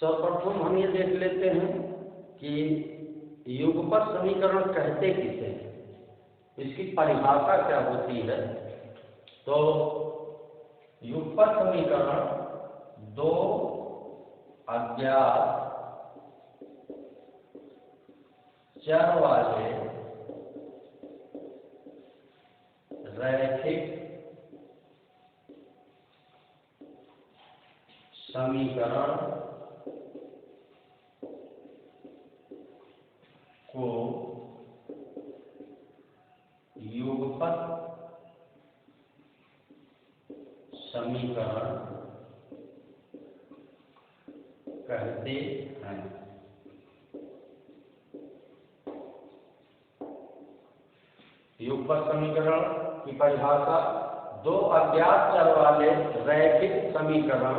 सर्वप्रथम हम ये देख लेते हैं कि युगपत समीकरण कहते किसे हैं, इसकी परिभाषा क्या होती है। तो युगपत समीकरण दो अज्ञात चर वाले रैखिक समीकरण को युगपत समीकरण कहते हैं। युगपत समीकरण की परिभाषा दो अज्ञात चर वाले रैखिक समीकरण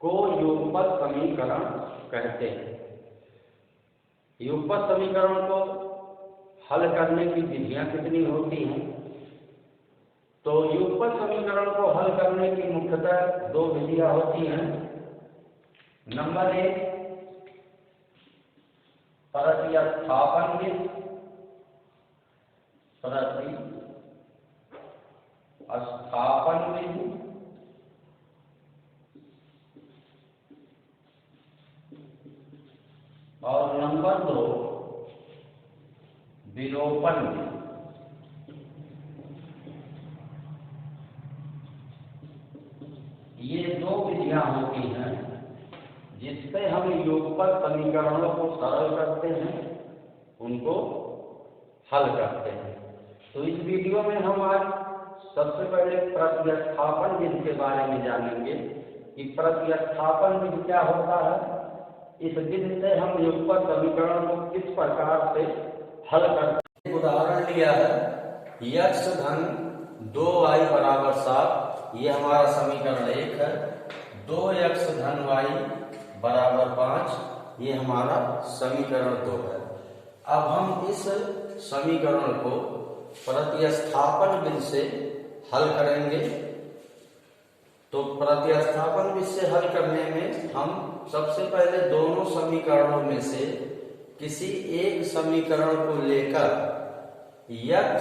को युगपत समीकरण कहते हैं। युगपत समीकरण को हल करने की विधियां कितनी होती हैं? तो युगपत समीकरण को हल करने की मुख्यतः दो विधियां होती हैं। नंबर एक, प्रतिस्थापन विधि। प्रतिस्थापन विधि और नंबर दो, विलोपन विधि। ये दो विधियां होती हैं जिससे हम युगपत समीकरणों को सरल करते हैं, उनको हल करते हैं। तो इस वीडियो में हम आज सबसे पहले प्रतिस्थापन विधि के बारे में जानेंगे कि प्रतिस्थापन विधि क्या होता है। इस विधि से हम युगपत समीकरण को किस प्रकार से हल करते हैं। उदाहरण लिया है x धन 2y बराबर 7, ये हमारा समीकरण 1 है। 2x धन y बराबर 5, ये हमारा समीकरण 2 है। अब हम इस समीकरण को प्रतिस्थापन विधि से हल करेंगे। तो प्रतिस्थापन विधि से हल करने में हम सबसे पहले दोनों समीकरणों में से किसी एक समीकरण को लेकर x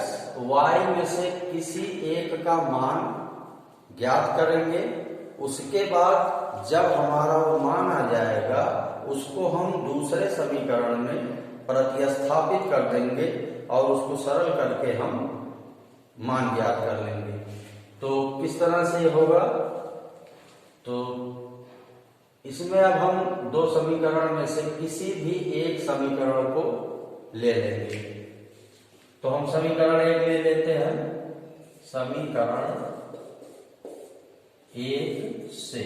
y में से किसी एक का मान ज्ञात करेंगे। उसके बाद जब हमारा वो मान आ जाएगा, उसको हम दूसरे समीकरण में प्रतिस्थापित कर देंगे और उसको सरल करके हम मान ज्ञात कर लेंगे। तो किस तरह से होगा? तो इसमें अब हम दो समीकरण में से किसी भी एक समीकरण को ले लेंगे। तो हम समीकरण 1 ले लेते हैं। समीकरण 1 से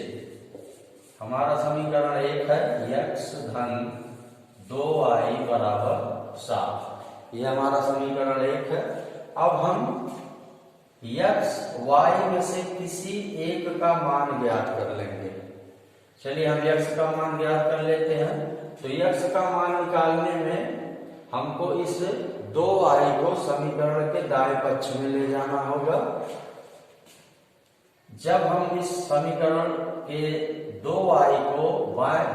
हमारा समीकरण 1 है x धन 2y बराबर 7, ये हमारा समीकरण 1 है। अब हम x y में से किसी एक का मान ज्ञात कर लेंगे। चलिए हम x का मान ज्ञात कर लेते हैं। तो x का मान निकालने में हमको इस 2y को समीकरण के दाएं पक्ष में ले जाना होगा। जब हम इस समीकरण के 2y को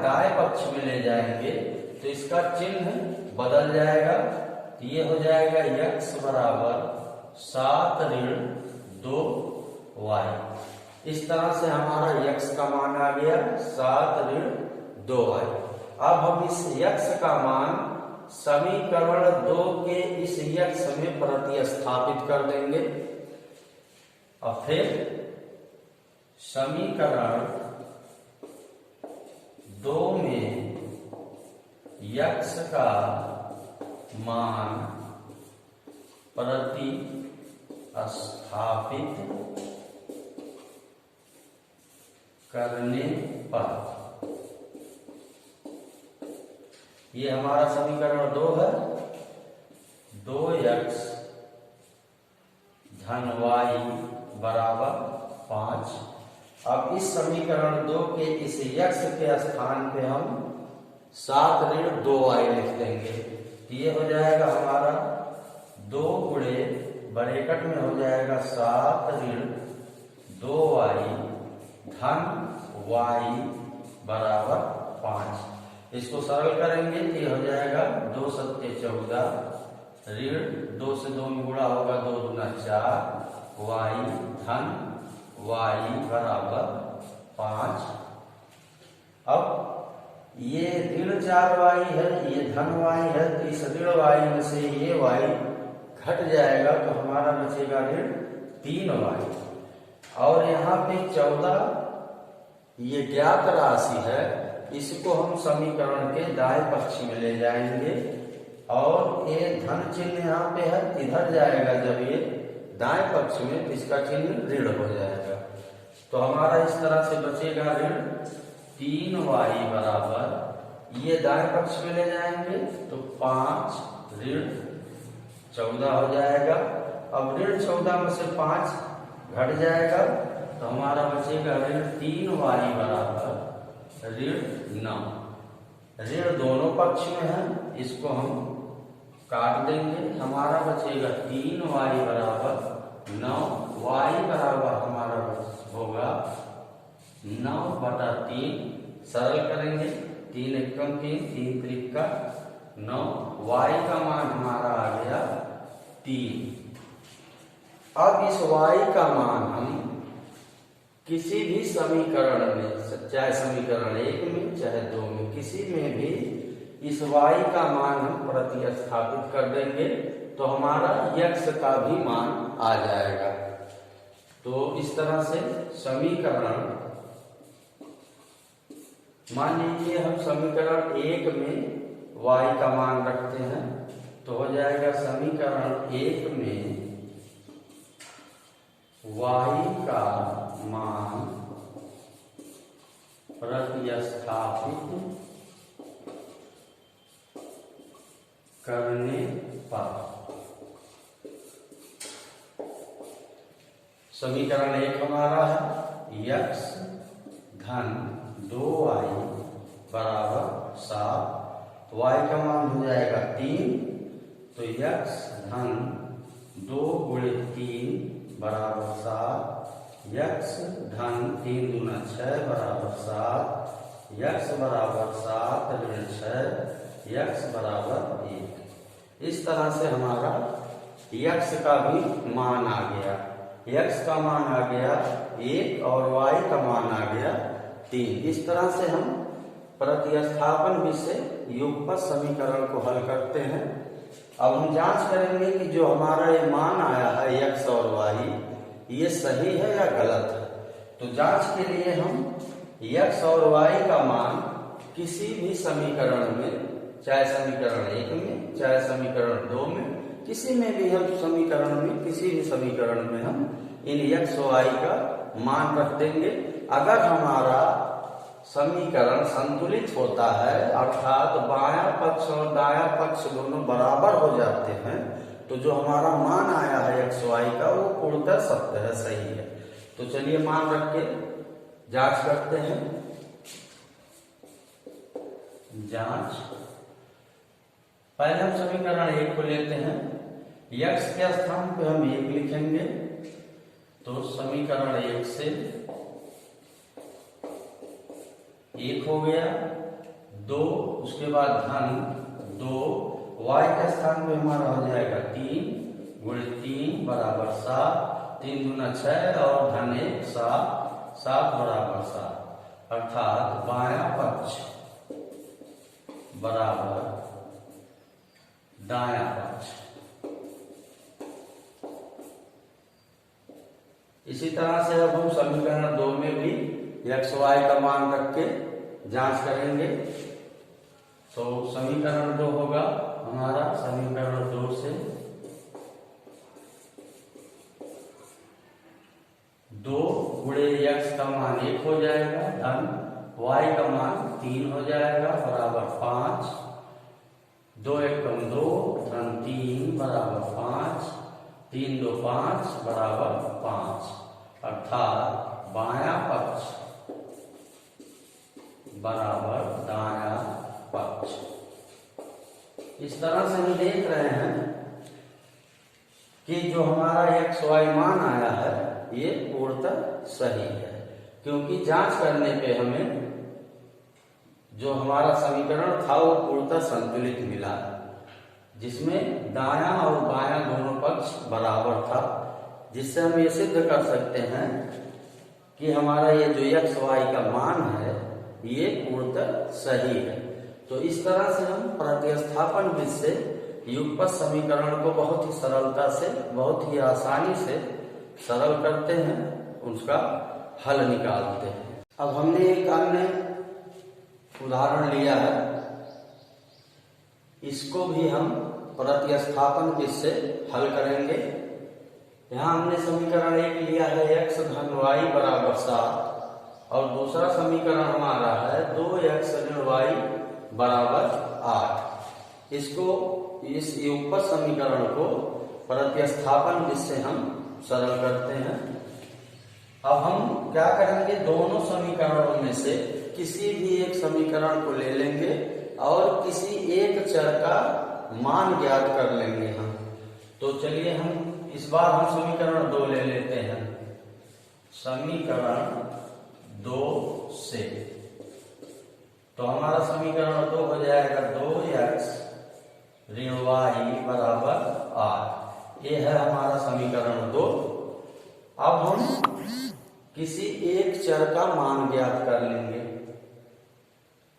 दाएं पक्ष में ले जाएंगे तो इसका चिन्ह बदल जाएगा। ये हो जाएगा x बराबर 7 ऋण 2y। इस तरह से हमारा x का मान आ गया 7 ऋण 2y। अब हम इस x का मान समीकरण 2 के इस x में प्रतिस्थापित कर देंगे। और फिर समीकरण 2 में x का मान प्रतिस्थापित करने पर ये हमारा समीकरण 2 है। 2x धन y बराबर 5। अब इस समीकरण 2 के इस x के स्थान पे हम 7 ऋण 2y लिख देंगे। ये हो जाएगा हमारा 2 गुणे ब्रैकेट में हो जाएगा 7 ऋण 2y धन y बराबर 5। इसको सरल करेंगे तो ये हो जाएगा 2 सत्ते 14, ऋण 2 से 2 में गुणा होगा 2 दूना 4, y धन y बराबर 5। अब ये ऋण 4y है, ये धन y है, तो इस ऋण y में से ये y घट जाएगा तो हमारा बचेगा ऋण 3y। और यहाँ पे 14 ये ज्ञात राशि है, इसको हम समीकरण के दाएं पक्ष में ले जाएंगे और ये धन चिन्ह यहाँ पे है, इधर जाएगा जब ये दाएं पक्ष में तो इसका चिन्ह ऋण हो जाएगा। तो हमारा इस तरह से बचेगा ऋण 3y बराबर, ये दाएं पक्ष में ले जाएंगे तो 5 ऋण 14 हो जाएगा। अब ऋण 14 में से 5 घट जाएगा तो हमारा बचेगा ऋण 3y बराबर ऋण 9। ऋण दोनों पक्ष में है, इसको हम काट देंगे, हमारा बचेगा 3y बराबर 9, y बराबर हमारा होगा 9/3। सरल करेंगे, 3 एकम 3, 3 त्रिका 9, y का मान हमारा आ गया 3। अब इस y का मान हम किसी भी समीकरण में, चाहे समीकरण 1 में चाहे 2 में, किसी में भी इस y का मान हम प्रतिस्थापित कर देंगे तो हमारा x का भी मान आ जाएगा। तो इस तरह से समीकरण, मान लीजिए हम समीकरण 1 में y का मान रखते हैं तो हो जाएगा समीकरण 1 में y का मान प्रतिस्थापित करने पर, समीकरण 1 हमारा है x धन 2y बराबर 7, y का मान हो जाएगा 3, तो x धन 2 गुणे 3 बराबर 7, x धन 3 दूना 6 बराबर 7, x बराबर 7 ऋण 6, x बराबर 1। इस तरह से हमारा x का भी मान आ गया, x का मान आ गया 1 और y का मान आ गया 3। इस तरह से हम प्रतिस्थापन विषय युगपत समीकरण को हल करते हैं। अब हम जांच करेंगे कि जो हमारा ये मान आया है x और y, ये सही है या गलत है। तो जांच के लिए हम x और y का मान किसी भी समीकरण में, चाहे समीकरण 1 में चाहे समीकरण 2 में, किसी में भी हम समीकरण में, किसी भी समीकरण में हम इन x और y का मान रख देंगे। अगर हमारा समीकरण संतुलित होता है, अर्थात बायां पक्ष और दायां पक्ष दोनों बराबर हो जाते हैं, तो जो हमारा मान आया है x y का वो पूर्णतः सत्य है, सही है। तो चलिए मान रख के जांच करते हैं। जांच, पहले हम समीकरण 1 को लेते हैं, x के स्थान पे हम 1 लिखेंगे, तो समीकरण 1 से 1 हो गया, 2 उसके बाद धन 2, y के स्थान पे हमारा हो जाएगा 3 गुणे 3 बराबर 7, 3 दूना 6 और धन 1 7, 7 बराबर 7, अर्थात बायां पक्ष बराबर दायां पक्ष। इसी तरह से अब हम समीकरण 2 में भी x y का मान रख के जांच करेंगे। तो समीकरण 2 होगा हमारा, समीकरण 2 से 2 गुणे x का मान 1 हो जाएगा, धन y का मान 3 हो जाएगा बराबर 5, 2 एकम 2 धन 3 बराबर 5, 3 2 5 बराबर 5, अर्थात बायां पक्ष बराबर दायां पक्ष। इस तरह से हम देख रहे हैं कि जो हमारा x y मान आया है ये पूर्णतः सही है, क्योंकि जांच करने पे हमें जो हमारा समीकरण था वो पूर्णतः संतुलित मिला, जिसमें दायां और बायां दोनों पक्ष बराबर था, जिससे हम ये सिद्ध कर सकते हैं कि हमारा ये जो x y का मान है ये पूर्णतः सही है। तो इस तरह से हम प्रतिस्थापन विधि से युगपत समीकरण को बहुत ही सरलता से, बहुत ही आसानी से सरल करते हैं, उसका हल निकालते हैं। अब हमने एक अन्य उदाहरण लिया है, इसको भी हम प्रतिस्थापन विधि से हल करेंगे। यहाँ हमने समीकरण एक लिया है x धन y बराबर 7 और दूसरा समीकरण हमारा है 2x ऋण y बराबर 8। इस युगपत समीकरण को प्रतिस्थापन विधि से हम सरल करते हैं। अब हम क्या करेंगे, दोनों समीकरणों में से किसी भी एक समीकरण को ले लेंगे और किसी एक चर का मान ज्ञात कर लेंगे हम। तो चलिए हम इस बार हम समीकरण 2 ले लेते हैं। समीकरण 2 से तो हमारा समीकरण 2 हो जाएगा 2x ऋण y बराबर 8। ये है हमारा समीकरण 2। अब हम किसी एक चर का मान ज्ञात कर लेंगे,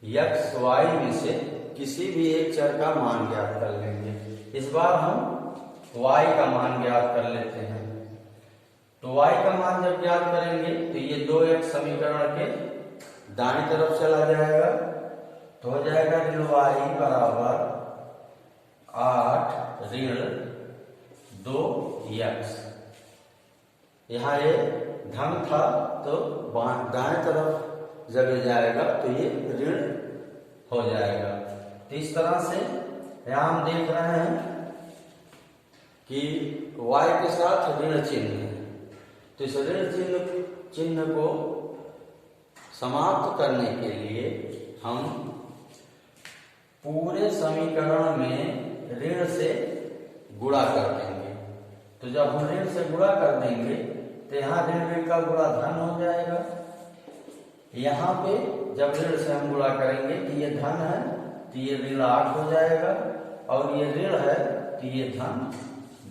x y में से किसी भी एक चर का मान ज्ञात कर लेंगे। इस बार हम y का मान ज्ञात कर लेते हैं। तो y का मान जब ज्ञात करेंगे तो ये 2x समीकरण के दाईं तरफ चला जाएगा, तो हो जाएगा ऋण y बराबर 8 ऋण 2x। यहाँ ये धन था तो दाएं तरफ जब जाएगा तो ये ऋण हो जाएगा। तो इस तरह से यहाँ हम देख रहे हैं कि y के साथ ऋण चिन्ह है, तो इस ऋण चिन्ह को समाप्त करने के लिए हम पूरे समीकरण में ऋण से गुणा कर देंगे। तो जब हम ऋण से गुणा कर देंगे तो यहाँ ऋण का गुणा धन हो जाएगा। यहाँ पे जब ऋण से हम गुणा करेंगे तो ये धन है तो ये ऋण 8 हो जाएगा, और ये ऋण है तो ये धन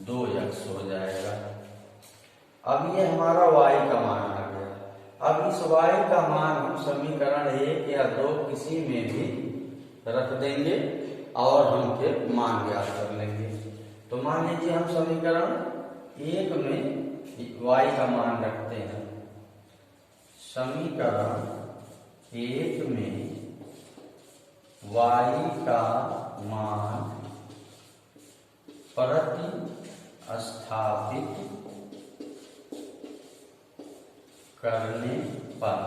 2x हो जाएगा। अब ये हमारा y का मान आ गया। अब इस y का मान हम समीकरण 1 या 2 किसी में भी रख देंगे और हम फिर मान ज्ञात कर लेंगे। तो मान लीजिए हम समीकरण 1 में y का मान रखते हैं। समीकरण 1 में y का मान प्रतिस्थापित करने पर,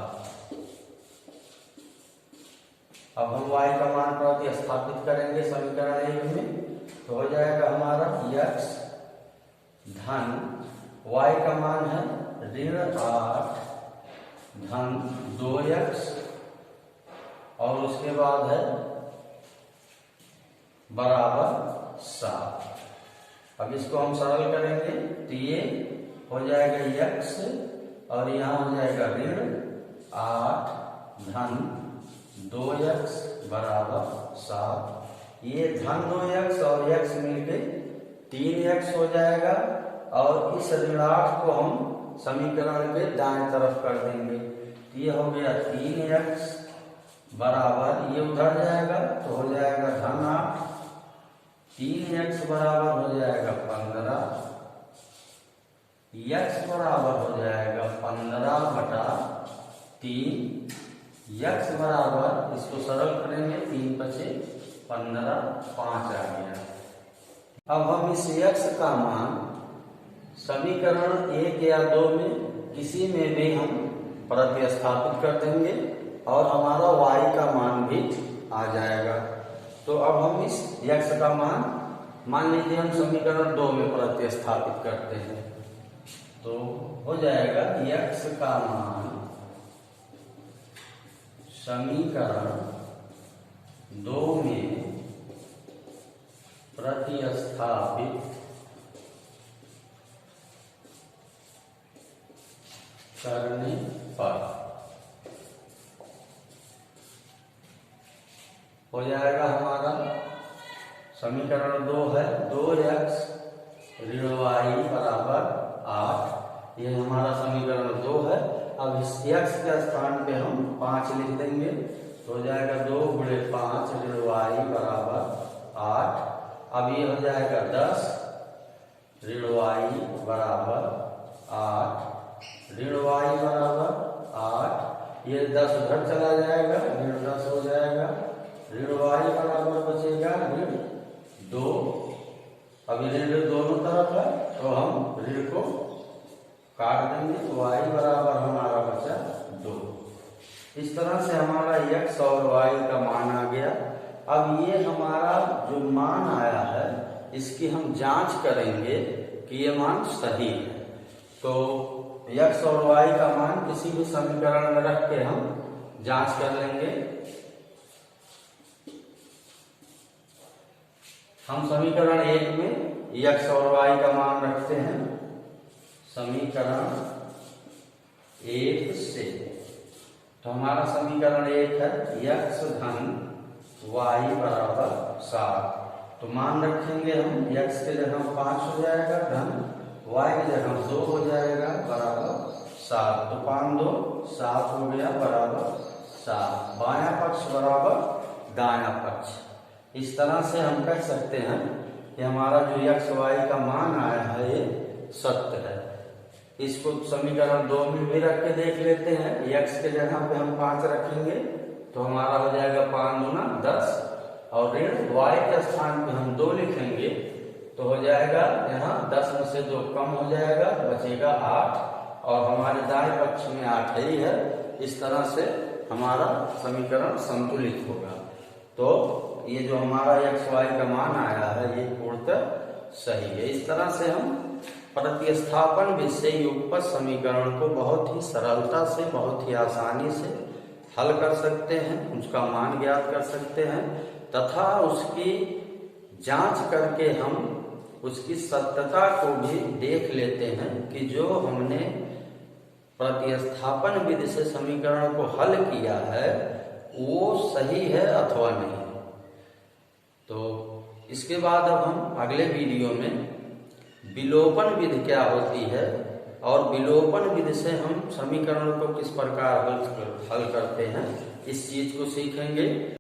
अब हम y का मान प्रतिस्थापित करेंगे समीकरण 1 में, तो हो जाएगा हमारा x धन y का मान है ऋण 8 धन 2x और उसके बाद है बराबर 7। अब इसको हम सरल करेंगे तो ये हो जाएगा x और यहाँ हो जाएगा ऋण 8 धन 2x बराबर 7। ये धन 2x और x मिलके 3x हो जाएगा, और इस ऋण 8 को हम समीकरण के दाएं तरफ कर देंगे। ये हो गया 3x बराबर, ये उधर जाएगा तो हो जाएगा धन 8, 3x बराबर हो जाएगा 15, x बराबर हो जाएगा 15/3, x बराबर, इसको सरल करेंगे 3 बचे 15, 5 आ गया। अब हम इस x का मान समीकरण 1 या 2 में किसी में भी हम प्रतिस्थापित कर देंगे और हमारा y का मान भी आ जाएगा। तो अब हम इस x का मान लीजिए हम समीकरण 2 में प्रतिस्थापित करते हैं, तो हो जाएगा x का मान समीकरण 2 में प्रतिस्थापित करने पर हो जाएगा हमारा समीकरण 2 है 2x ऋण y बराबर 8। ये हमारा समीकरण 2 है। अब इस x के स्थान पे हम 5 लिख देंगे तो हो जाएगा 2 गुणे 5 ऋण y बराबर 8। अब ये हो जाएगा 10 ऋण y बराबर 8 ऋण y बराबर 8। ये 10 उधर चला जाएगा ऋण 10 हो जाएगा ऋण y बराबर बचेगा ऋण 2। अब ऋण दोनों तरफ है तो हम ऋण को काट देंगे तो y बराबर हमारा बचा 2। इस तरह से हमारा x और y का मान आ गया। अब ये हमारा जो मान आया है इसकी हम जांच करेंगे कि ये मान सही है। तो x और y का मान किसी भी समीकरण में रख के हम जांच कर लेंगे। हम समीकरण 1 में x और y का मान रखते हैं समीकरण 1 से। तो हमारा समीकरण 1 है x धन y बराबर 7। तो मान रखेंगे हम x के जगह 5 हो जाएगा धन y के जगह 2 हो जाएगा बराबर 7। तो 5 2 7 हो गया बराबर 7। बायां पक्ष बराबर दायां पक्ष। इस तरह से हम कह सकते हैं कि हमारा जो x y का मान आया है ये सत्य है। इसको समीकरण 2 में भी रख के देख लेते हैं। x के जगह पे हम 5 रखेंगे तो हमारा हो जाएगा 5 दूना 10 और ऋण y के स्थान पे हम 2 लिखेंगे तो हो जाएगा यहाँ 10 में से 2 कम हो जाएगा बचेगा 8 और हमारे दाएं पक्ष में 8 ही है। इस तरह से हमारा समीकरण संतुलित होगा। तो ये जो हमारा x y का मान आया है ये पूर्णतः सही है। इस तरह से हम प्रतिस्थापन विधि से युगपत समीकरण को बहुत ही सरलता से बहुत ही आसानी से हल कर सकते हैं, उसका मान ज्ञात कर सकते हैं तथा उसकी जांच करके हम उसकी सत्यता को भी देख लेते हैं कि जो हमने प्रतिस्थापन विधि से समीकरण को हल किया है वो सही है अथवा नहीं। तो इसके बाद अब हम अगले वीडियो में विलोपन विधि क्या होती है और विलोपन विधि से हम समीकरण को किस प्रकार हल करते हैं इस चीज को सीखेंगे।